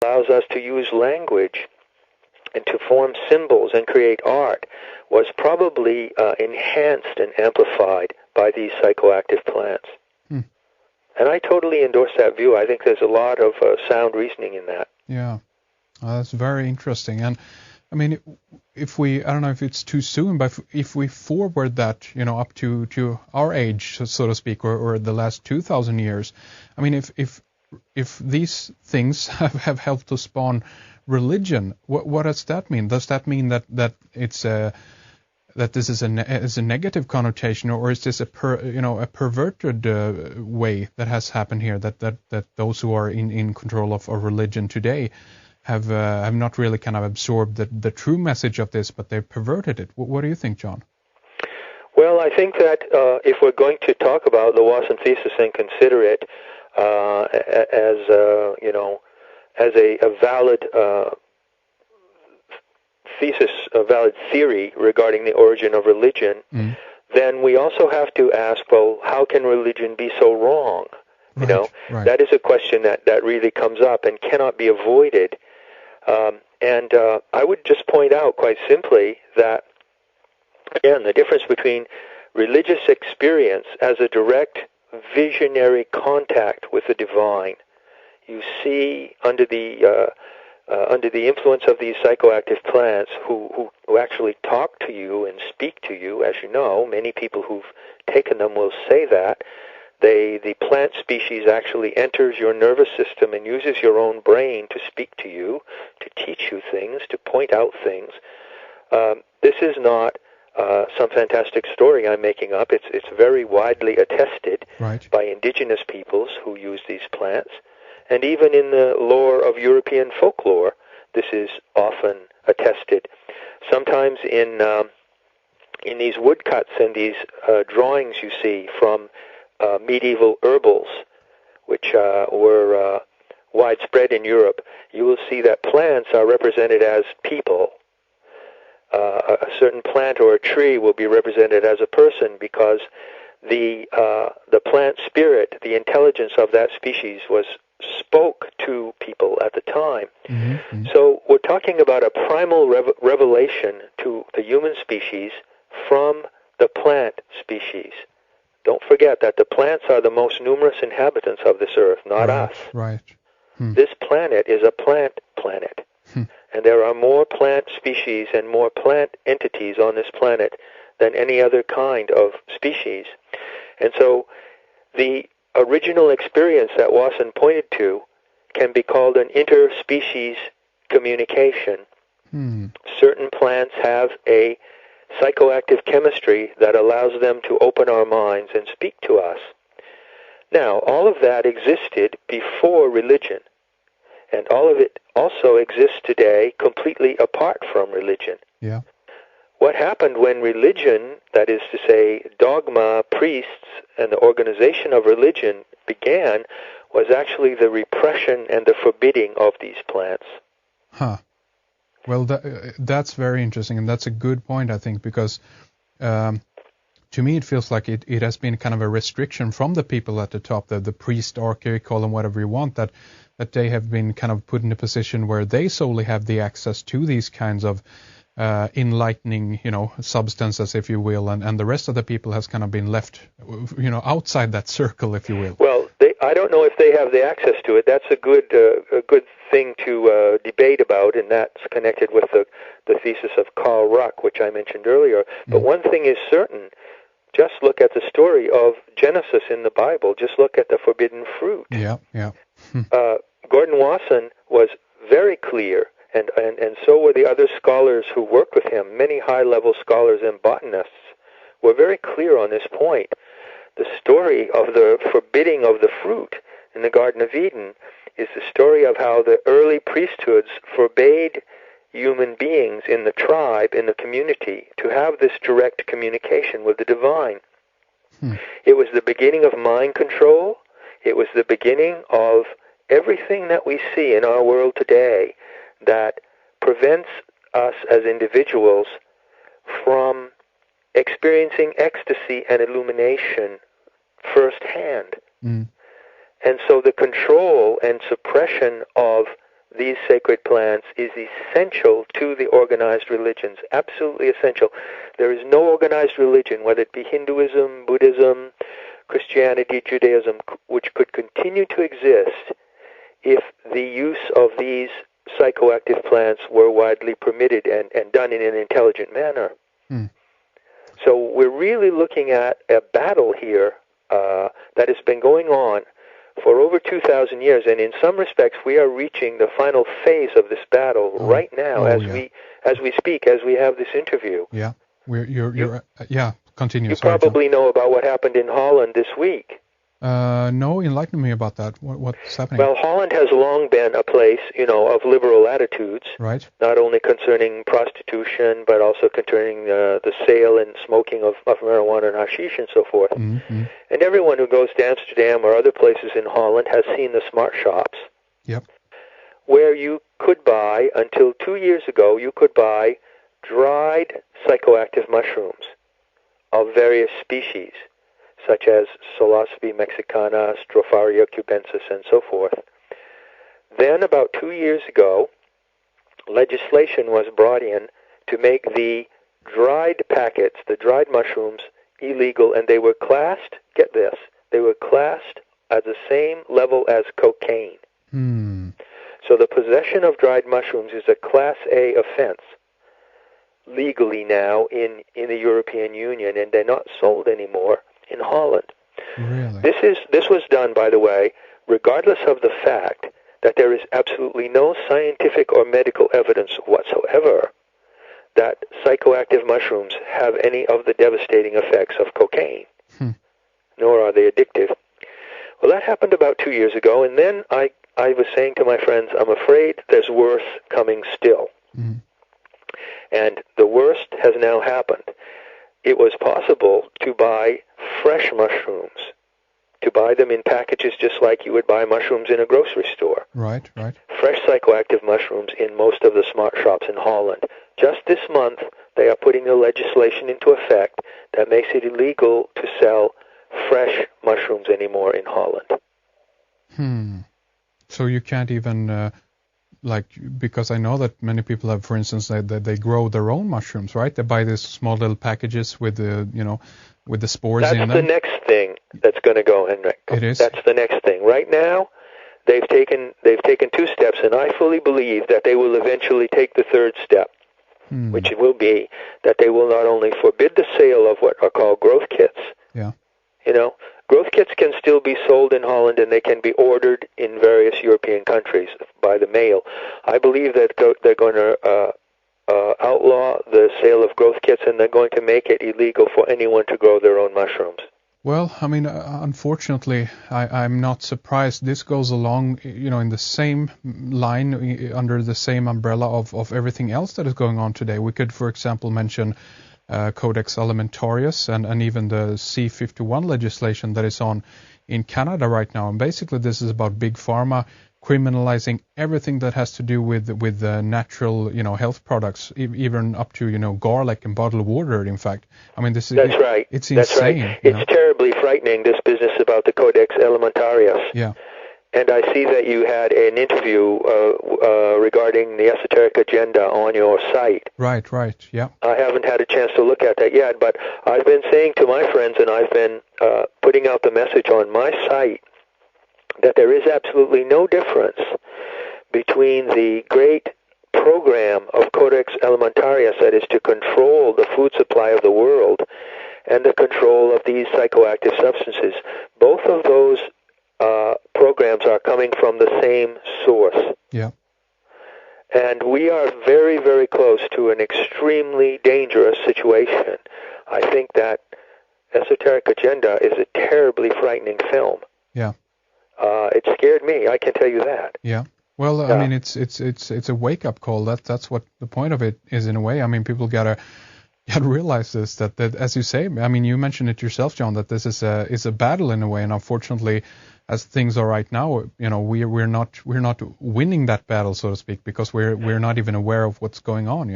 allows us to use language and to form symbols and create art was probably enhanced and amplified by these psychoactive plants. And I totally endorse that view. I think there's a lot of sound reasoning in that. Yeah, that's very interesting. And I mean, if we, I don't know if it's too soon, but if we forward that, up to our age, so to speak, or the last 2,000 years, I mean, if these things have helped to spawn religion, what does that mean? Does that mean that it's that this is a negative connotation, or is this a perverted way that has happened here? That those who are in control of religion today have not really kind of absorbed the true message of this, but they've perverted it. What do you think, John? Well, I think that if we're going to talk about the Wasson thesis and consider it as a valid thesis, a valid theory regarding the origin of religion, then we also have to ask, well, how can religion be so wrong? Right. That is a question that really comes up and cannot be avoided. And I would just point out quite simply that, again, the difference between religious experience as a direct visionary contact with the divine. You see, under the influence of these psychoactive plants who actually talk to you and speak to you, as you know, many people who've taken them will say that, the plant species actually enters your nervous system and uses your own brain to speak to you, to teach you things, to point out things. This is not some fantastic story I'm making up. It's very widely attested by indigenous peoples who use these plants. And even in the lore of European folklore, this is often attested. Sometimes in these woodcuts and these drawings you see from medieval herbals, which were widespread in Europe, you will see that plants are represented as people. A certain plant or a tree will be represented as a person because the plant spirit, the intelligence of that species spoke to people at the time. Mm-hmm. So we're talking about a primal revelation to the human species from the plant species. Don't forget that the plants are the most numerous inhabitants of this earth, not us. Right. This planet is a plant planet. And there are more plant species and more plant entities on this planet than any other kind of species. And so the original experience that Wasson pointed to can be called an interspecies communication. Certain plants have a psychoactive chemistry that allows them to open our minds and speak to us. Now, all of that existed before religion, and all of it also exists today completely apart from religion. Yeah. What happened when religion, that is to say, dogma, priests, and the organization of religion began was actually the repression and the forbidding of these plants. Well, that's very interesting, and that's a good point, I think, because to me it feels like it has been kind of a restriction from the people at the top, the priest, archaic, call them whatever you want, that they have been kind of put in a position where they solely have the access to these kinds of enlightening, substances, if you will, and the rest of the people has kind of been left, outside that circle, if you will. Well, I don't know if they have the access to it. That's a good thing to debate about, and that's connected with the thesis of Carl Ruck, which I mentioned earlier. But one thing is certain. Just look at the story of Genesis in the Bible. Just look at the forbidden fruit. Yeah. Gordon Wasson was very clear, and so were the other scholars who worked with him. Many high-level scholars and botanists were very clear on this point. The story of the forbidding of the fruit in the Garden of Eden is the story of how the early priesthoods forbade human beings in the tribe, in the community, to have this direct communication with the divine. It was the beginning of mind control. It was the beginning of everything that we see in our world today that prevents us as individuals from experiencing ecstasy and illumination firsthand. And so the control and suppression of these sacred plants is essential to the organized religions, absolutely essential. There is no organized religion, whether it be Hinduism, Buddhism, Christianity, Judaism, which could continue to exist if the use of these psychoactive plants were widely permitted and done in an intelligent manner. So we're really looking at a battle here that has been going on for over 2,000 years, and in some respects we are reaching the final phase of this battle right now as we speak, as we have this interview. Yeah, continue. You Sorry, probably John. know about what happened in Holland this week. No, enlighten me about that. What's happening? Well, Holland has long been a place, of liberal attitudes, right? Not only concerning prostitution, but also concerning the sale and smoking of marijuana and hashish and so forth. Mm-hmm. And everyone who goes to Amsterdam or other places in Holland has seen the smart shops. Yep. Where you could buy, until 2 years ago, you could buy dried psychoactive mushrooms of various species, such as Psilocybe mexicana, Stropharia cubensis, and so forth. Then, about 2 years ago, legislation was brought in to make the dried packets, the dried mushrooms, illegal, and they were classed, get this, they were classed at the same level as cocaine. So the possession of dried mushrooms is a Class A offense legally now in the European Union, and they're not sold anymore in Holland. Really? This was done, by the way, regardless of the fact that there is absolutely no scientific or medical evidence whatsoever that psychoactive mushrooms have any of the devastating effects of cocaine, nor are they addictive. Well, that happened about 2 years ago, and then I was saying to my friends, I'm afraid there's worse coming still. And the worst has now happened. It was possible to buy fresh mushrooms, to buy them in packages just like you would buy mushrooms in a grocery store. Right. Fresh psychoactive mushrooms in most of the smart shops in Holland. Just this month, they are putting a legislation into effect that makes it illegal to sell fresh mushrooms anymore in Holland. So you can't even, because I know that many people have, for instance, they grow their own mushrooms, right? They buy these small little packages with the spores in them. That's the next thing that's going to go, Henrik. It is? That's the next thing. Right now, they've taken 2 steps, and I fully believe that they will eventually take the 3rd step, which will be that they will not only forbid the sale of what are called growth kits. Yeah. Growth kits can still be sold in Holland, and they can be ordered in various European countries by the mail. I believe that they're going to outlaw the sale of growth kits, and they're going to make it illegal for anyone to grow their own mushrooms. Well, I mean, unfortunately, I'm not surprised. This goes along, in the same line, under the same umbrella of everything else that is going on today. We could, for example, mention Codex Alimentarius and even the C51 legislation that is on in Canada right now. And basically, this is about big pharma criminalizing everything that has to do with natural, health products, even up to, garlic and bottled water. In fact, I mean, that's right. It's insane. Right. It's terribly frightening, this business about the Codex Alimentarius. Yeah. And I see that you had an interview regarding the esoteric agenda on your site. Right, yeah. I haven't had a chance to look at that yet, but I've been saying to my friends, and I've been putting out the message on my site, that there is absolutely no difference between the great program of Codex Alimentarius, that is to control the food supply of the world, and the control of these psychoactive substances. Both of those programs are coming from the same source. Yeah. And we are very, very close to an extremely dangerous situation. I think that Esoteric Agenda is a terribly frightening film. Yeah. It scared me, I can tell you that. Yeah. Well, I mean, it's a wake-up call. That's what the point of it is, in a way. I mean, people gotta realize this, that as you say, I mean, you mentioned it yourself, John, that this is a battle in a way, and unfortunately, as things are right now, we're not winning that battle, so to speak, because we're not even aware of what's going on,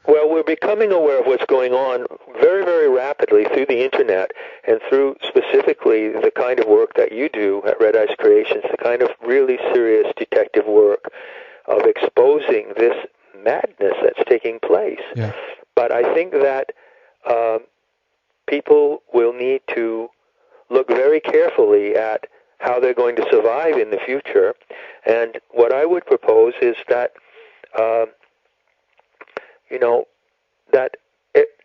Well, we're becoming aware of what's going on very, very rapidly through the internet and through specifically the kind of work that you do at Red Eyes Creations, the kind of really serious detective work. of exposing this madness that's taking place. Yeah. But I think that people will need to look very carefully at how they're going to survive in the future. And what I would propose is that,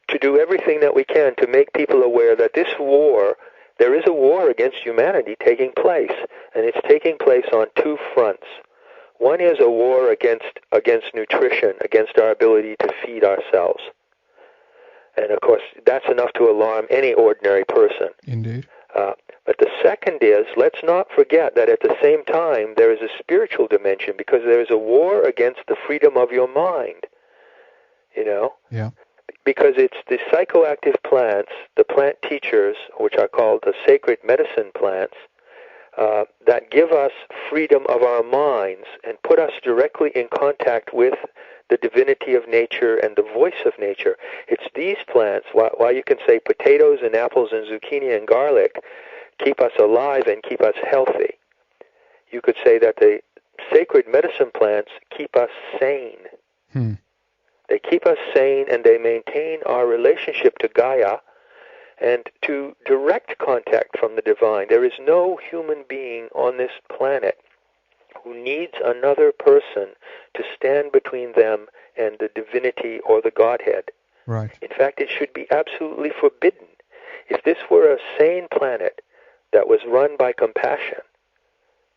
to do everything that we can to make people aware that this war, there is a war against humanity taking place, and it's taking place on two fronts. One is a war against nutrition, against our ability to feed ourselves. And of course, that's enough to alarm any ordinary person. Indeed. But the second is, let's not forget that at the same time, there is a spiritual dimension, because there is a war against the freedom of your mind. Yeah. Because it's the psychoactive plants, the plant teachers, which are called the sacred medicine plants, that give us freedom of our minds and put us directly in contact with the divinity of nature and the voice of nature. It's these plants, while you can say potatoes and apples and zucchini and garlic keep us alive and keep us healthy, you could say that the sacred medicine plants keep us sane. They keep us sane, and they maintain our relationship to Gaia and to direct contact from the divine. There is no human being on this planet who needs another person to stand between them and the divinity or the Godhead. Right. In fact, it should be absolutely forbidden. If this were a sane planet that was run by compassion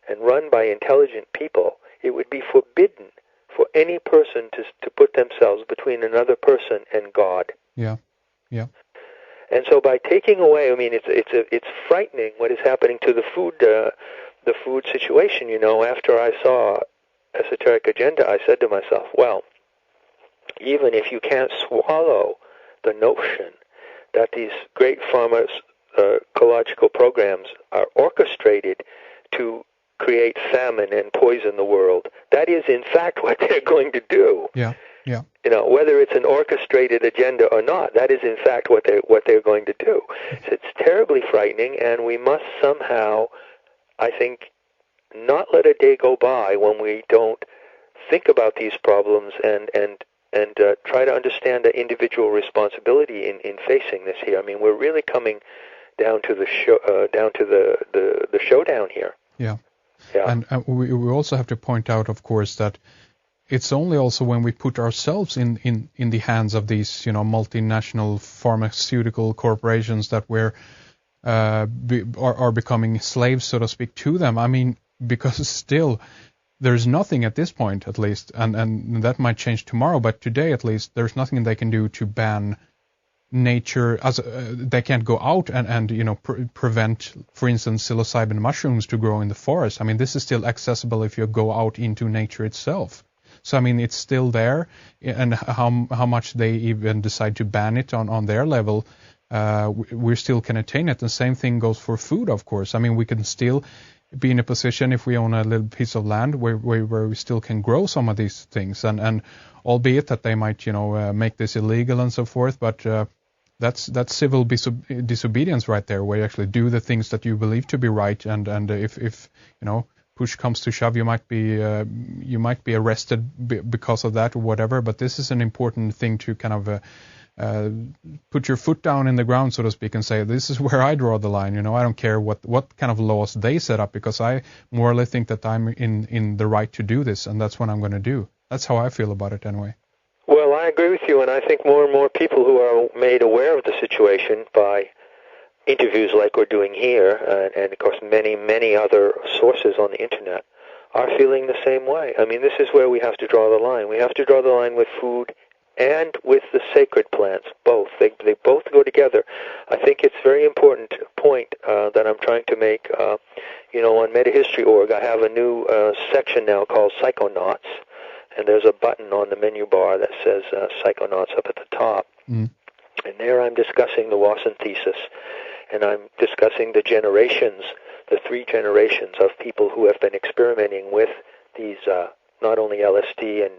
and run by intelligent people, it would be forbidden for any person to put themselves between another person and God. Yeah. Yeah. And so by taking away, it's frightening what is happening to the food situation. After I saw Esoteric Agenda, I said to myself, well, even if you can't swallow the notion that these great pharmacological programs are orchestrated to create famine and poison the world, that is in fact what they're going to do. Yeah. Yeah. Whether it's an orchestrated agenda or not, that is in fact what they're going to do. So it's terribly frightening, and we must somehow, I think, not let a day go by when we don't think about these problems and try to understand the individual responsibility in facing this here. We're really coming down to the showdown here. Yeah. Yeah. And we also have to point out, of course, that it's only also when we put ourselves in the hands of these, multinational pharmaceutical corporations that we're are becoming slaves, so to speak, to them. Because still there's nothing at this point, at least, and that might change tomorrow, but today at least there's nothing they can do to ban nature, as they can't go out and prevent, for instance, psilocybin mushrooms to grow in the forest. This is still accessible if you go out into nature itself. So it's still there, and how much they even decide to ban it on their level, we still can attain it. The same thing goes for food, of course. We can still be in a position, if we own a little piece of land, where we still can grow some of these things, and albeit that they might make this illegal and so forth, but that's civil disobedience right there, where you actually do the things that you believe to be right, and if push comes to shove, you might be arrested because of that or whatever. But this is an important thing to kind of put your foot down in the ground, so to speak, and say, this is where I draw the line. I don't care what kind of laws they set up, because I morally think that I'm in the right to do this, and that's what I'm going to do. That's how I feel about it anyway. Well, I agree with you, and I think more and more people who are made aware of the situation by interviews like we're doing here, and of course many other sources on the internet, are feeling the same way. This is where we have to draw the line. We have to draw the line with food and with the sacred plants, both. They both go together. I think it's a very important point that I'm trying to make. On Metahistory.org, I have a new section now called Psychonauts, and there's a button on the menu bar that says Psychonauts up at the top. And there I'm discussing the Wasson thesis, and I'm discussing the generations, the 3 generations of people who have been experimenting with these, not only LSD and